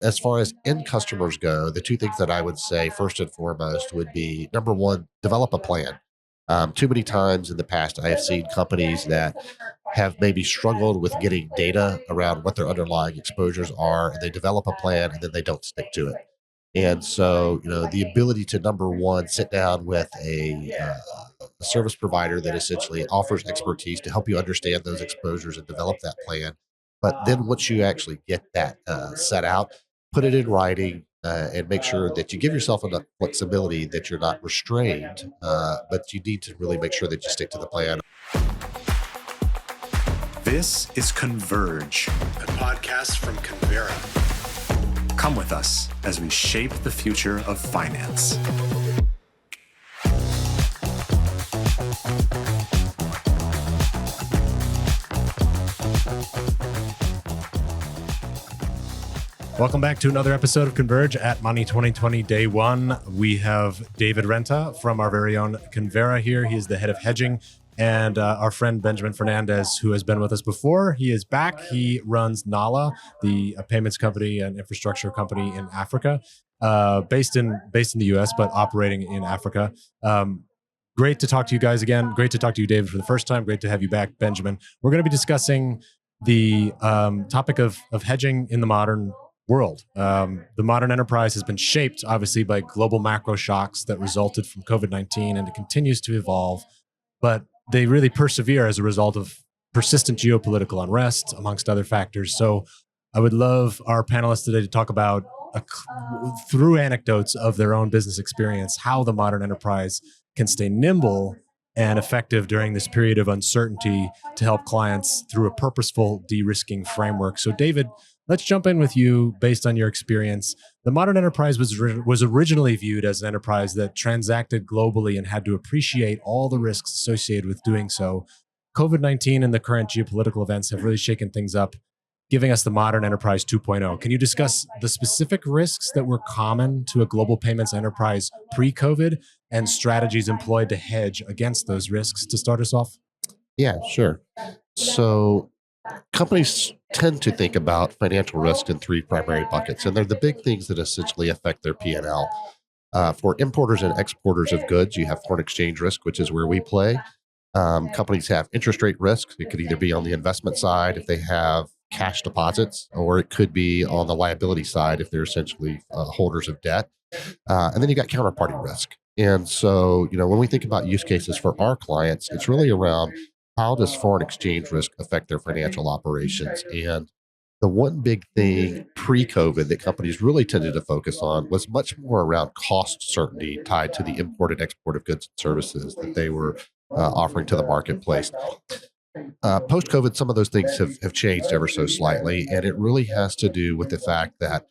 as far as end customers go, the two things that I would say first and foremost would be number one, develop a plan. Too many times in the past, I have seen companies that have maybe struggled with getting data around what their underlying exposures are, and they develop a plan and then they don't stick to it. And so, the ability to number one, sit down with a service provider that essentially offers expertise to help you understand those exposures and develop that plan. But then once you actually get that set out, put it in writing and make sure that you give yourself enough flexibility that you're not restrained, but you need to really make sure that you stick to the plan. This is Converge, a podcast from Convera. Come with us as we shape the future of finance. Welcome back to another episode of Converge at Money2020 Day 1. We have David Renta from our very own Convera here. He is the head of hedging, and our friend Benjamin Fernandez, who has been with us before. He is back. He runs Nala, the payments company and infrastructure company in Africa, based in the US, but operating in Africa. Great to talk to you guys again. Great to talk to you, David, for the first time. Great to have you back, Benjamin. We're going to be discussing the topic of hedging in the modern world. The modern enterprise has been shaped, obviously, by global macro shocks that resulted from COVID-19, and it continues to evolve. But they really persevere as a result of persistent geopolitical unrest, amongst other factors. So I would love our panelists today to talk about, through anecdotes of their own business experience, how the modern enterprise can stay nimble and effective during this period of uncertainty to help clients through a purposeful de-risking framework. So David, let's jump in with you based on your experience. The modern enterprise was originally viewed as an enterprise that transacted globally and had to appreciate all the risks associated with doing so. COVID-19 and the current geopolitical events have really shaken things up, giving us the modern enterprise 2.0. Can you discuss the specific risks that were common to a global payments enterprise pre-COVID and strategies employed to hedge against those risks to start us off? Yeah, sure. So companies tend to think about financial risk in three primary buckets, and they're the big things that essentially affect their P&L. For importers and exporters of goods, you have foreign exchange risk, which is where we play. Companies have interest rate risk. It could either be on the investment side if they have cash deposits, or it could be on the liability side if they're essentially holders of debt. And then you got counterparty risk. And so, when we think about use cases for our clients, it's really around how does foreign exchange risk affect their financial operations? And the one big thing pre-COVID that companies really tended to focus on was much more around cost certainty tied to the import and export of goods and services that they were offering to the marketplace. Post-COVID, some of those things have changed ever so slightly, and it really has to do with the fact that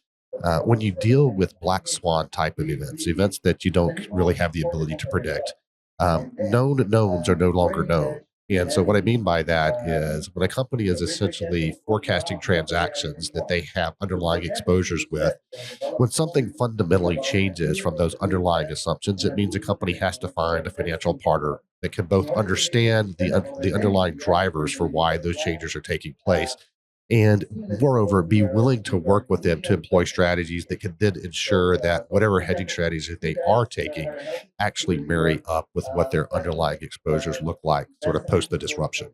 when you deal with black swan type of events that you don't really have the ability to predict, known knowns are no longer known. And so what I mean by that is when a company is essentially forecasting transactions that they have underlying exposures with, when something fundamentally changes from those underlying assumptions, it means a company has to find a financial partner that can both understand the underlying drivers for why those changes are taking place, and moreover, be willing to work with them to employ strategies that can then ensure that whatever hedging strategies that they are taking actually marry up with what their underlying exposures look like sort of post the disruption.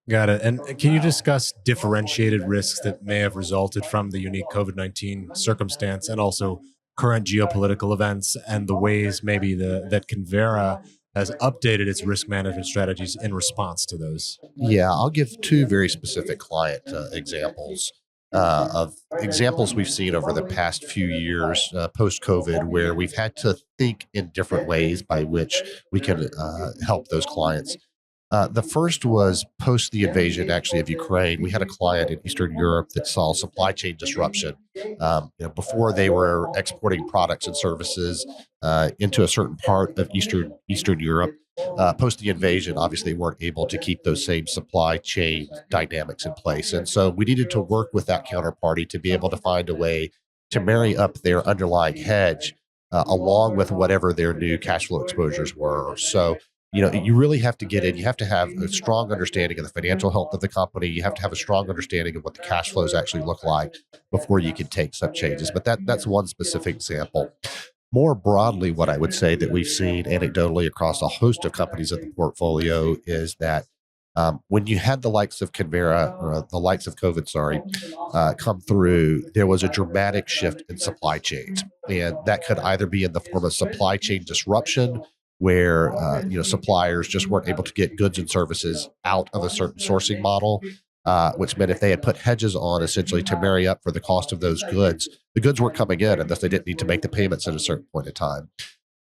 Got it. And can you discuss differentiated risks that may have resulted from the unique COVID-19 circumstance and also current geopolitical events and the ways maybe that Convera has updated its risk management strategies in response to those? Yeah, I'll give two very specific client examples of examples we've seen over the past few years post-COVID, where we've had to think in different ways by which we can help those clients. The first was post the invasion, actually, of Ukraine. We had a client in Eastern Europe that saw supply chain disruption. Before they were exporting products and services into a certain part of Eastern Europe. Post the invasion, obviously, they weren't able to keep those same supply chain dynamics in place. And so we needed to work with that counterparty to be able to find a way to marry up their underlying hedge along with whatever their new cash flow exposures were. So you really have to get in. You have to have a strong understanding of the financial health of the company. You have to have a strong understanding of what the cash flows actually look like before you can take such changes. But that's one specific example. More broadly, what I would say that we've seen anecdotally across a host of companies in the portfolio is that when you had the likes of Convera, or the likes of COVID, come through, there was a dramatic shift in supply chains. And that could either be in the form of supply chain disruption, where suppliers just weren't able to get goods and services out of a certain sourcing model, which meant if they had put hedges on essentially to marry up for the cost of those goods, the goods weren't coming in, and thus they didn't need to make the payments at a certain point in time.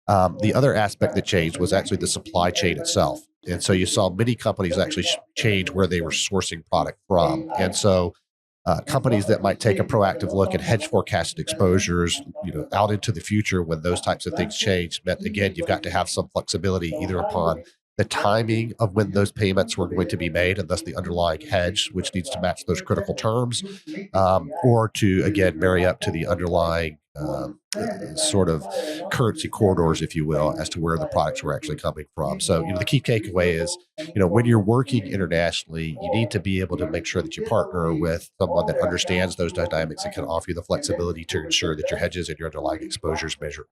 The other aspect that changed was actually the supply chain itself. And so you saw many companies actually change where they were sourcing product from. And so companies that might take a proactive look at hedge forecasted exposures, out into the future when those types of things change, meant again, you've got to have some flexibility either upon the timing of when those payments were going to be made, and thus the underlying hedge, which needs to match those critical terms, or to, again, marry up to the underlying sort of currency corridors, if you will, as to where the products were actually coming from. So, the key takeaway is, when you're working internationally, you need to be able to make sure that you partner with someone that understands those dynamics and can offer you the flexibility to ensure that your hedges and your underlying exposures measure.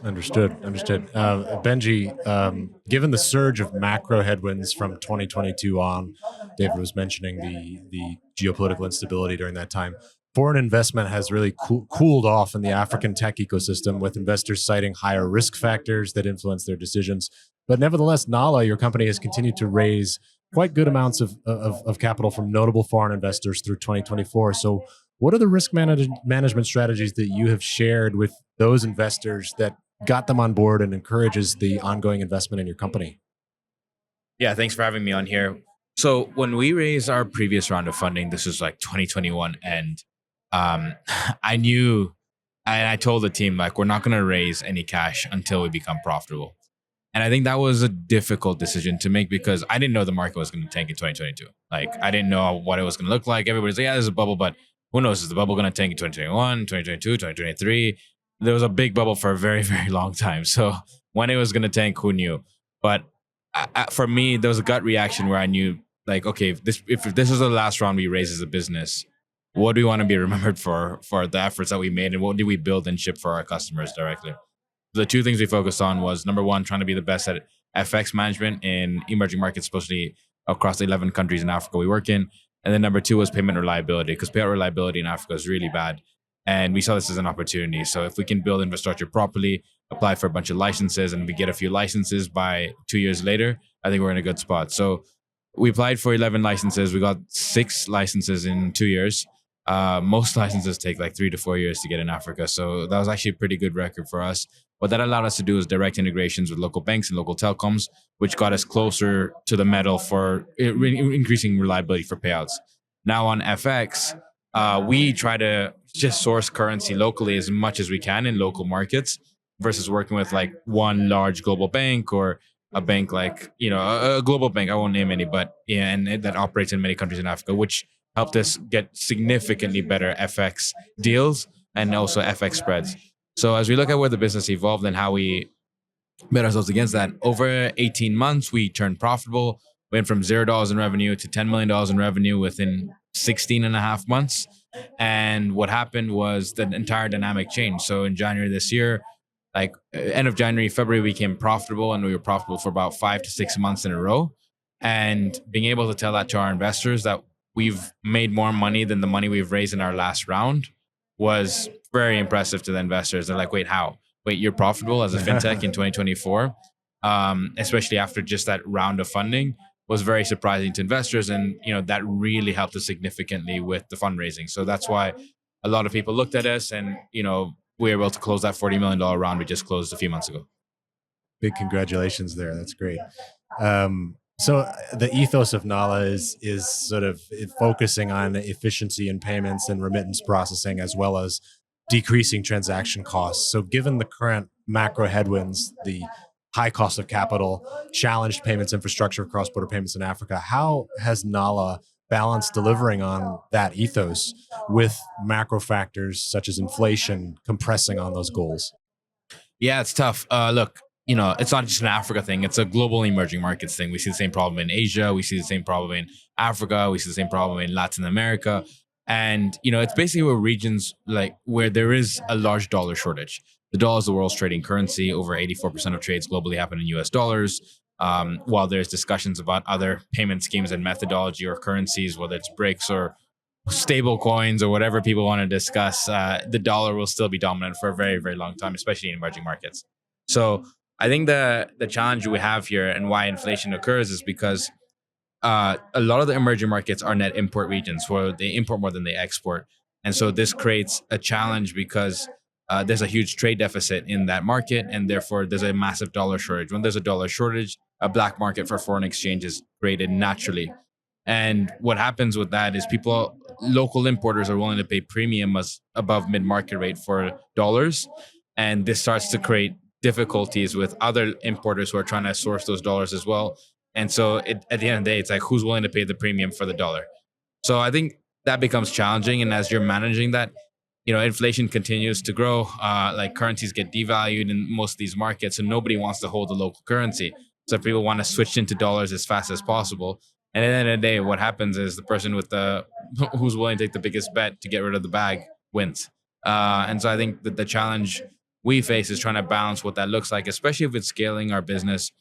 Understood. Benji, given the surge of macro headwinds from 2022 on, David was mentioning the geopolitical instability during that time. Foreign investment has really cooled off in the African tech ecosystem, with investors citing higher risk factors that influence their decisions. But nevertheless, Nala, your company, has continued to raise quite good amounts of capital from notable foreign investors through 2024. So what are the risk management strategies that you have shared with those investors that got them on board and encourages the ongoing investment in your company? Yeah, thanks for having me on here. So when we raised our previous round of funding, this was like 2021, and I knew, and I told the team, like, we're not going to raise any cash until we become profitable. And I think that was a difficult decision to make because I didn't know the market was going to tank in 2022. Like, I didn't know what it was going to look like. Everybody's like, yeah, there's a bubble, but who knows? Is the bubble going to tank in 2021, 2022, 2023? There was a big bubble for a very, very long time. So when it was going to tank, who knew? But for me, there was a gut reaction where I knew, like, okay, if this is the last round we raise as a business, what do we want to be remembered for the efforts that we made, and what did we build and ship for our customers directly? The two things we focused on was, number one, trying to be the best at FX management in emerging markets, especially across the 11 countries in Africa we work in. And then number two was payment reliability, because payout reliability in Africa is really bad. And we saw this as an opportunity. So if we can build infrastructure properly, apply for a bunch of licenses, and we get a few licenses by 2 years later, I think we're in a good spot. So we applied for 11 licenses. We got 6 licenses in 2 years. Most licenses take like 3 to 4 years to get in Africa. So that was actually a pretty good record for us. What that allowed us to do is direct integrations with local banks and local telecoms, which got us closer to the metal for increasing reliability for payouts. Now on FX, we try to just source currency locally as much as we can in local markets versus working with like one large global bank or a bank like, a global bank. I won't name any, but yeah, and that operates in many countries in Africa, which helped us get significantly better FX deals and also FX spreads. So as we look at where the business evolved and how we bet ourselves against that, over 18 months, we turned profitable, went from $0 in revenue to $10 million in revenue within 16 and a half months. And what happened was the entire dynamic changed. So in January this year, like end of January, February, we became profitable, and we were profitable for about 5 to 6 months in a row. And being able to tell that to our investors that we've made more money than the money we've raised in our last round was very impressive to the investors. They're like, wait, how? Wait, you're profitable as a fintech in 2024? Especially after just that round of funding was very surprising to investors. And, that really helped us significantly with the fundraising. So that's why a lot of people looked at us and, we were able to close that $40 million round we just closed a few months ago. Big congratulations there. That's great. So the ethos of Nala is sort of focusing on efficiency in payments and remittance processing, as well as decreasing transaction costs. So given the current macro headwinds, the high cost of capital, challenged payments infrastructure, cross-border payments in Africa, how has Nala balanced delivering on that ethos with macro factors such as inflation compressing on those goals? Yeah, it's tough. Look, it's not just an Africa thing. It's a global emerging markets thing. We see the same problem in Asia. We see the same problem in Africa. We see the same problem in Latin America. And, it's basically where regions like where there is a large dollar shortage. The dollar is the world's trading currency. Over 84% of trades globally happen in US dollars. While there's discussions about other payment schemes and methodology or currencies, whether it's BRICS or stable coins or whatever people want to discuss, the dollar will still be dominant for a very, very long time, especially in emerging markets. So I think the challenge we have here and why inflation occurs is because a lot of the emerging markets are net import regions where they import more than they export. And so this creates a challenge because there's a huge trade deficit in that market, and therefore there's a massive dollar shortage. When there's a dollar shortage, a black market for foreign exchange is created naturally. And what happens with that is local importers are willing to pay premiums above mid-market rate for dollars. And this starts to create difficulties with other importers who are trying to source those dollars as well. And so at the end of the day, it's like, who's willing to pay the premium for the dollar? So I think that becomes challenging. And as you're managing that, inflation continues to grow, like currencies get devalued in most of these markets, and nobody wants to hold the local currency. So people want to switch into dollars as fast as possible. And at the end of the day, what happens is the person who's willing to take the biggest bet to get rid of the bag wins. And so I think that the challenge we face is trying to balance what that looks like, especially if it's scaling our business.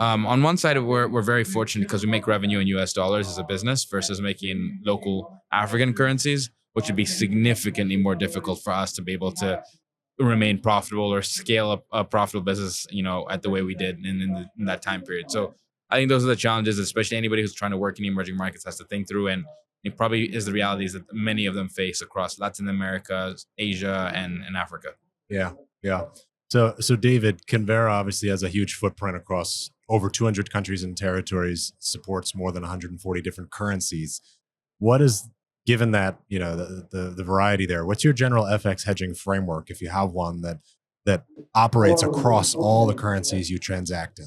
On one side, we're very fortunate because we make revenue in US dollars as a business versus making local African currencies, which would be significantly more difficult for us to be able to remain profitable or scale a profitable business, at the way we did in that time period. So I think those are the challenges, especially anybody who's trying to work in emerging markets has to think through. And it probably is the realities that many of them face across Latin America, Asia, and Africa. Yeah. So David, Convera obviously has a huge footprint across over 200 countries and territories, supports more than 140 different currencies. What is, given that, the variety there, what's your general FX hedging framework, if you have one, that operates across all the currencies you transact in?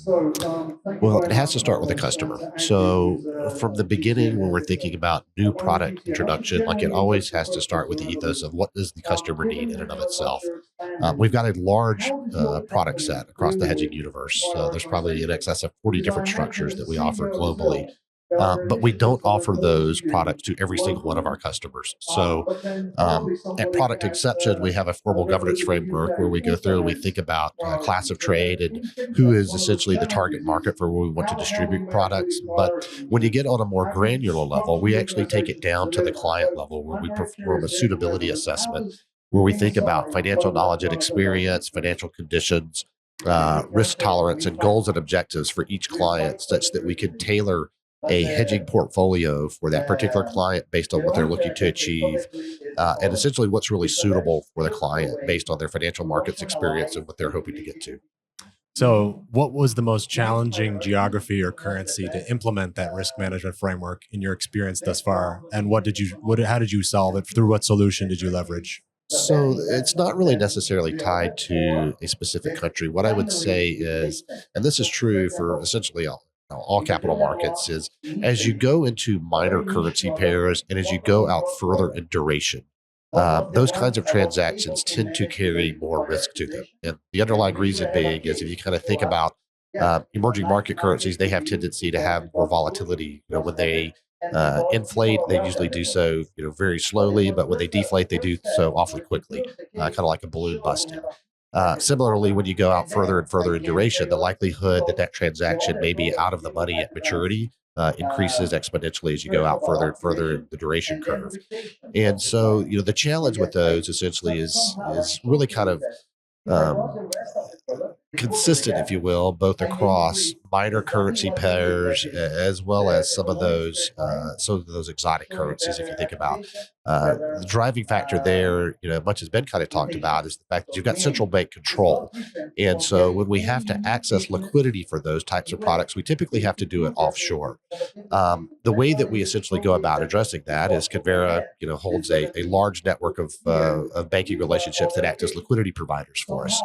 Well, it has to start with the customer. So from the beginning, when we're thinking about new product introduction, like it always has to start with the ethos of what does the customer need in and of itself. We've got a large product set across the hedging universe. There's probably in excess of 40 different structures that we offer globally. But we don't offer those products to every single one of our customers. So at product inception, we have a formal governance framework where we go through and we think about class of trade and who is essentially the target market for where we want to distribute products. But when you get on a more granular level, we actually take it down to the client level where we perform a suitability assessment, where we think about financial knowledge and experience, financial conditions, risk tolerance, and goals and objectives for each client such that we can tailor a hedging portfolio for that particular client based on what they're looking to achieve, and essentially what's really suitable for the client based on their financial markets experience and what they're hoping to get to. So what was the most challenging geography or currency to implement that risk management framework in your experience thus far? And how did you solve it? Through what solution did you leverage? So it's not really necessarily tied to a specific country. What I would say is, and this is true for essentially all capital markets, is as you go into minor currency pairs and as you go out further in duration, those kinds of transactions tend to carry more risk to them. And the underlying reason being is if you kind of think about emerging market currencies, they have tendency to have more volatility. When they inflate, they usually do so, very slowly, but when they deflate, they do so awfully quickly, kind of like a balloon busting. Similarly, when you go out further and further in duration, the likelihood that transaction may be out of the money at maturity increases exponentially as you go out further and further in the duration curve. And so, the challenge with those essentially is really kind of consistent, if you will, both across minor currency pairs as well as some of those exotic currencies. If you think about the driving factor there, much has been kind of talked about, is the fact that you've got central bank control. And so when we have to access liquidity for those types of products, we typically have to do it offshore. The way that we essentially go about addressing that is Convera, holds a large network of banking relationships that act as liquidity providers for us.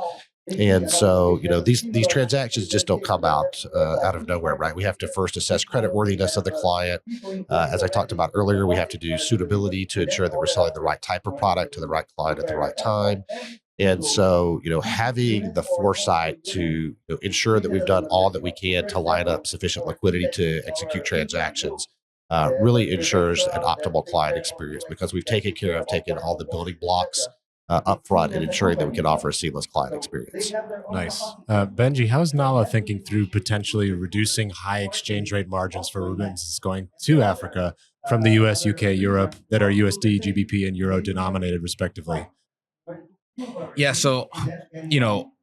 And so, these transactions just don't come out of nowhere, right? We have to first assess creditworthiness of the client. As I talked about earlier, we have to do suitability to ensure that we're selling the right type of product to the right client at the right time. And so, having the foresight to ensure that we've done all that we can to line up sufficient liquidity to execute transactions really ensures an optimal client experience because we've taken all the building blocks up front and ensuring that we can offer a seamless client experience. Nice. Benji, how's Nala thinking through potentially reducing high exchange rate margins for remittances going to Africa from the US, UK, Europe that are USD, GBP, and Euro denominated respectively? Yeah. So,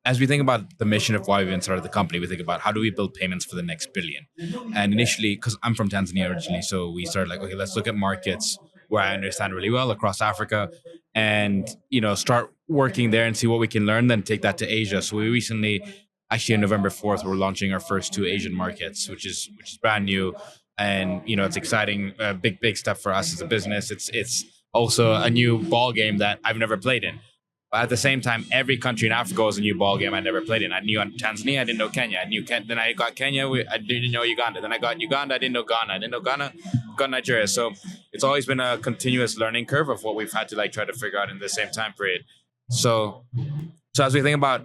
as we think about the mission of why we even started the company, we think about how do we build payments for the next billion? And initially, because I'm from Tanzania originally, so we started like, okay, let's look at markets where I understand really well across Africa and, start working there and see what we can learn, then take that to Asia. So we recently, actually on November 4th, we're launching our first 2 Asian markets, which is brand new. And, it's exciting, big step for us as a business. It's also a new ball game that I've never played in. But at the same time, every country in Africa was a new ball game I never played in. I knew Tanzania, I didn't know Kenya. I knew then I got Kenya, I didn't know Uganda. Then I got Uganda, I didn't know Ghana. I didn't know Ghana, got Nigeria. So it's always been a continuous learning curve of what we've had to try to figure out in the same time period. So as we think about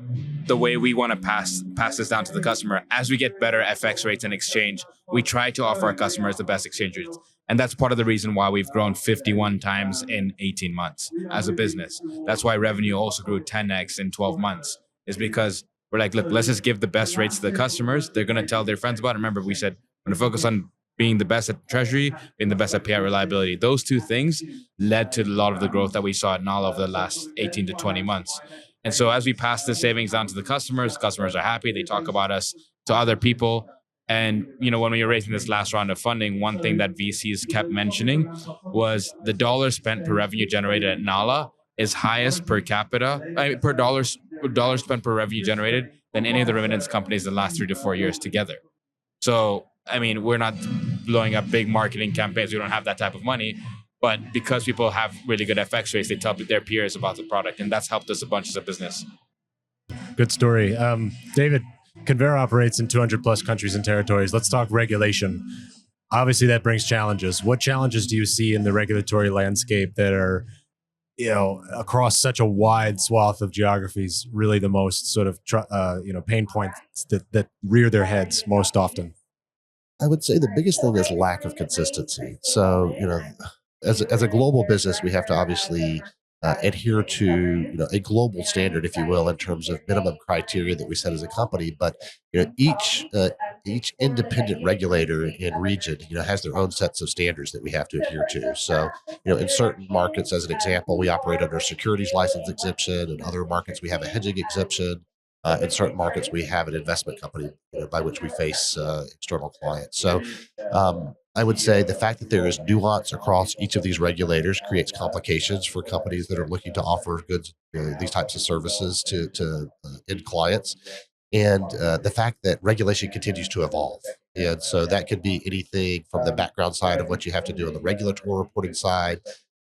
the way we want to pass this down to the customer, as we get better FX rates and exchange, we try to offer our customers the best exchange rates. And that's part of the reason why we've grown 51 times in 18 months as a business. That's why revenue also grew 10x in 12 months, is because we're like, look, let's just give the best rates to the customers. They're going to tell their friends about it. Remember, we said, we're going to focus on being the best at treasury, being the best at payout reliability. Those 2 things led to a lot of the growth that we saw at Nala over the last 18 to 20 months. And so as we pass the savings down to the customers are happy. They talk about us to other people. And, when we were raising this last round of funding, one thing that VCs kept mentioning was the dollar spent per revenue generated at Nala is highest per capita, per dollar spent per revenue generated than any of the remittance companies in the last 3 to 4 years together. So, we're not blowing up big marketing campaigns. We don't have that type of money. But because people have really good FX rates, they tell their peers about the product. And that's helped us a bunch as a business. Good story. David, Convera operates in 200 plus countries and territories. Let's talk regulation. Obviously, that brings challenges. What challenges do you see in the regulatory landscape that are, across such a wide swath of geographies, really the most sort of, pain points that rear their heads most often? I would say the biggest thing is lack of consistency. So, as a global business, we have to obviously adhere to a global standard, if you will, in terms of minimum criteria that we set as a company. But each independent regulator in region has their own sets of standards that we have to adhere to. So in certain markets, as an example, we operate under a securities license exemption. In other markets, we have a hedging exemption. In certain markets, we have an investment company by which we face external clients. So I would say the fact that there is nuance across each of these regulators creates complications for companies that are looking to offer goods, these types of services to end clients. And the fact that regulation continues to evolve. And so that could be anything from the background side of what you have to do on the regulatory reporting side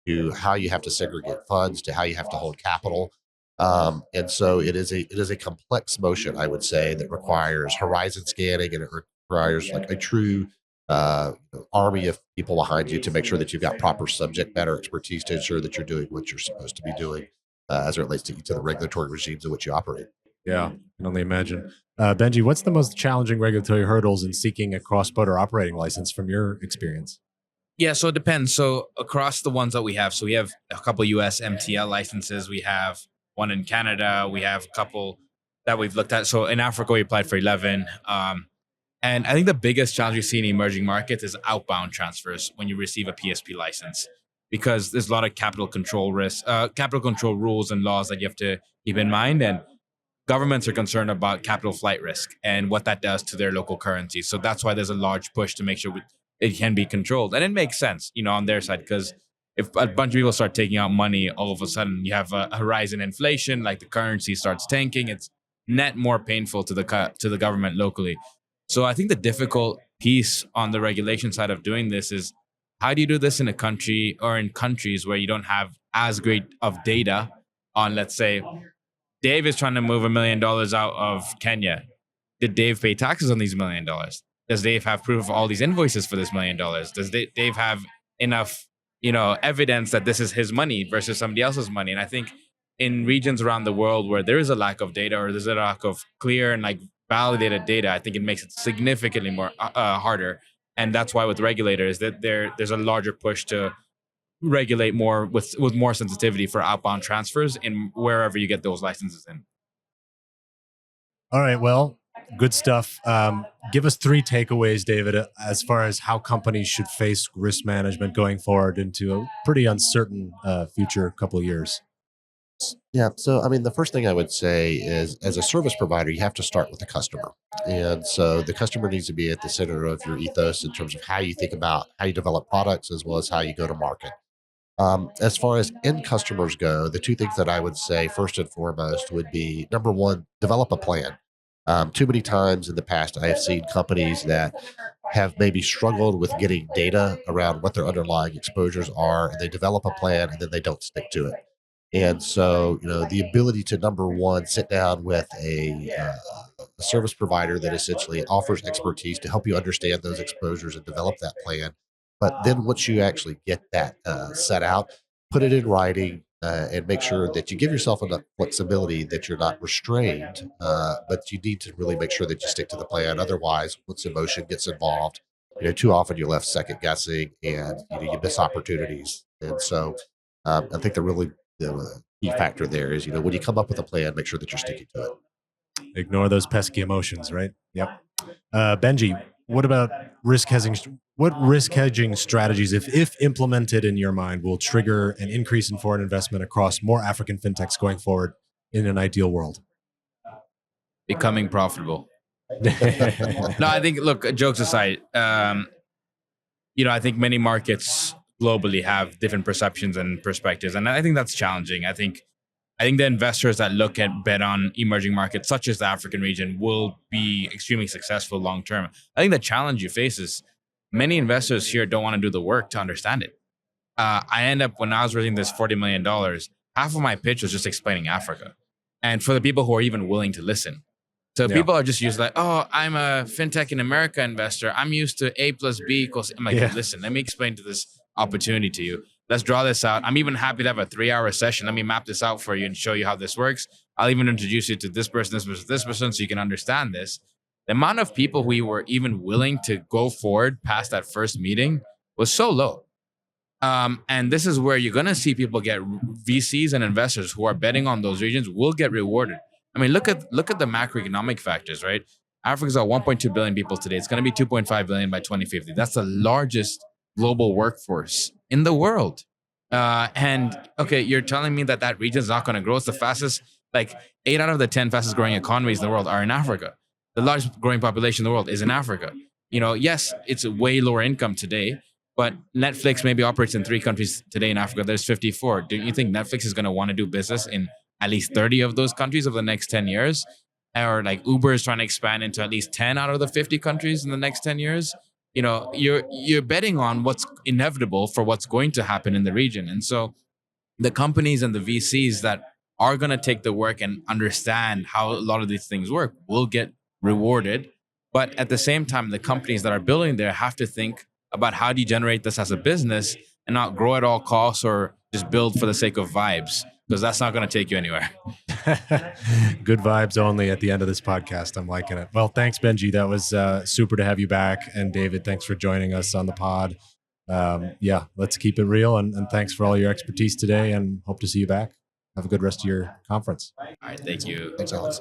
to how you have to segregate funds to how you have to hold capital. And so it is a complex motion, I would say, that requires horizon scanning, and it requires like a true army of people behind you to make sure that you've got proper subject matter expertise to ensure that you're doing what you're supposed to be doing as it relates to each of the regulatory regimes in which you operate. Yeah, I can only imagine. Benji, what's the most challenging regulatory hurdles in seeking a cross-border operating license from your experience? Yeah, so it depends. So across the ones that we have, so we have a couple US MTL licenses. We have one in Canada. We have a couple that we've looked at. So in Africa, we applied for 11. And I think the biggest challenge we see in emerging markets is outbound transfers when you receive a PSP license, because there's a lot of capital control risk, capital control rules and laws that you have to keep in mind. And governments are concerned about capital flight risk and what that does to their local currency. So that's why there's a large push to make sure it can be controlled. And it makes sense, on their side, because if a bunch of people start taking out money, all of a sudden you have a horizon inflation, like the currency starts tanking. It's net more painful to the government locally. So I think the difficult piece on the regulation side of doing this is, how do you do this in a country or in countries where you don't have as great of data on, let's say, Dave is trying to move $1 million out of Kenya. Did Dave pay taxes on these $1 million? Does Dave have proof of all these invoices for this $1 million? Does Dave have enough, evidence that this is his money versus somebody else's money? And I think in regions around the world where there is a lack of data or there's a lack of clear and like validated data, I think it makes it significantly more harder. And that's why with regulators that there's a larger push to regulate more with more sensitivity for outbound transfers in wherever you get those licenses in. All right. Well, good stuff. Give us 3 takeaways, David, as far as how companies should face risk management going forward into a pretty uncertain future couple of years. Yeah. So, I mean, the first thing I would say is as a service provider, you have to start with the customer. And so the customer needs to be at the center of your ethos in terms of how you think about how you develop products as well as how you go to market. As far as end customers go, the 2 things that I would say first and foremost would be number one, develop a plan. Too many times in the past, I have seen companies that have maybe struggled with getting data around what their underlying exposures are, and they develop a plan and then they don't stick to it. And so, the ability to number one, sit down with a service provider that essentially offers expertise to help you understand those exposures and develop that plan. But then once you actually get that set out, put it in writing and make sure that you give yourself enough flexibility that you're not restrained, but you need to really make sure that you stick to the plan. Otherwise, once emotion gets involved, too often you're left second guessing and you miss opportunities. And so I think the key factor there is, when you come up with a plan, make sure that you're sticking to it. Ignore those pesky emotions, right? Yep. Benji, what about risk hedging? What risk hedging strategies, if implemented in your mind, will trigger an increase in foreign investment across more African fintechs going forward in an ideal world? Becoming profitable. No, I think, look, jokes aside, I think many markets globally have different perceptions and perspectives, and I think that's challenging. I think the investors that look at bet on emerging markets such as the African region will be extremely successful long term. I think the challenge you face is many investors here don't want to do the work to understand it. I end up, when I was raising this $40 million, half of my pitch was just explaining Africa, and for the people who are even willing to listen. So people are just used like, oh, I'm a fintech in America investor. I'm used to A plus B equals. I'm like, listen, let me explain this opportunity to you. Let's draw this out. I'm even happy to have a 3-hour session. Let me map this out for you and show you how this works. I'll even introduce you to this person, this person, so you can understand this. The amount of people who were even willing to go forward past that first meeting was so low. And this is where you're going to see people get VCs and investors who are betting on those regions will get rewarded. I mean, look at the macroeconomic factors, right? Africa's got 1.2 billion people today. It's going to be 2.5 billion by 2050. That's the largest global workforce in the world. And okay, you're telling me that region is not going to grow. It's the fastest, 8 out of the 10 fastest growing economies in the world are in Africa. The largest growing population in the world is in Africa. Yes, it's way lower income today, but Netflix maybe operates in 3 countries today in Africa. There's 54. Do you think Netflix is going to want to do business in at least 30 of those countries over the next 10 years? Or Uber is trying to expand into at least 10 out of the 50 countries in the next 10 years? You're betting on what's inevitable for what's going to happen in the region. And so the companies and the VCs that are going to take the work and understand how a lot of these things work will get rewarded. But at the same time, the companies that are building there have to think about how do you generate this as a business and not grow at all costs or just build for the sake of vibes, because that's not going to take you anywhere. Good vibes only at the end of this podcast. I'm liking it. Well, thanks, Benji. That was super to have you back. And David, thanks for joining us on the pod. Let's keep it real. And thanks for all your expertise today, and hope to see you back. Have a good rest of your conference. All right. Thank you. Thanks, Alex.